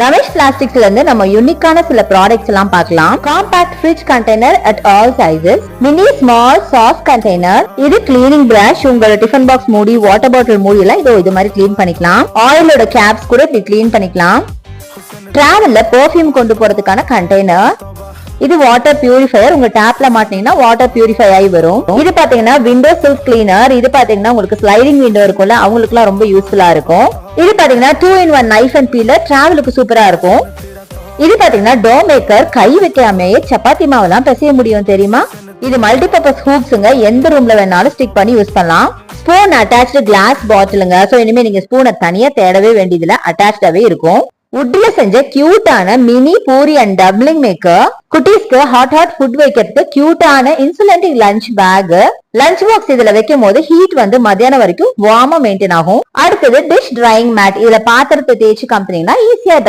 ரமேஷ் பிளாஸ்டிக்ஸ்ல இருந்து நம்ம யூனிக்கான சில ப்ராடக்ட்ஸ் எல்லாம் பார்க்கலாம். Compact fridge container at all sizes, mini small sauce container, இது கிளீனிங் பிரஷ், உங்களோட டிஃபன் பாக்ஸ் மூடி, வாட்டர் பாட்டில் மூடி எல்லாம் இது மாதிரி கிளீன் பண்ணிக்கலாம். ஆயிலோட கேப்ஸ் கூட இப்படி கிளீன் பண்ணிக்கலாம். டிராவல்ல பெர்ஃப்யூம் கொண்டு போறதுக்கான கண்டெய்னர், இது வாட்டர் பியூரிஃபையர், உங்க டேப்ல மாட்டீங்கன்னா வாட்டர் பியூரிஃபை ஆகி வரும். இது பாத்தீங்கன்னா விண்டோ சில்க் கிளீனர், இது பாத்தீங்கன்னா உங்களுக்கு ஸ்லைடிங் விண்டோ இருக்கும்ல, அவங்களுக்கு எல்லாம் ரொம்ப யூஸ்ஃபுல்லா இருக்கும். இது பாத்தீங்கன்னா 2-in-1 நைஃப் அண்ட் பீலர், டிராவலுக்கு சூப்பரா இருக்கும். இது பாத்தீங்கன்னா டோ மேக்கர், கை வைக்காமையே சப்பாத்தி மாவெல்லாம் பிசைய முடியும் தெரியுமா? இது மல்டிபர்பஸ் ஹூக்ஸுங்க, எந்த ரூம்ல வேணாலும் ஸ்டிக் பண்ணி யூஸ் பண்ணலாம். ஸ்பூன் அட்டாச்டு கிளாஸ் பாட்டிலுங்க, சோ இனிமே நீங்க ஸ்பூனை தனியா தேடவே வேண்டியதுல அட்டாச்சாவே இருக்கும். உட்ல செஞ்ச கியூட்டான mini puri and dumpling maker, குட்டீஸ்க்கு ஹாட் ஃபுட் வைக்கிறதுக்கு கியூட்டான insulating lunch bag, lunch box இதுல வைக்கும் போது ஹீட் வந்து மத்தியானம் வரைக்கும் வார்மா மெயின்டைன் ஆகும். அடுத்தது டிஷ் ட்ரையிங் மேட், இதுல பாத்திரத்தை தேய்ச்சி கம்பெனினா ஈஸியா ட்ரை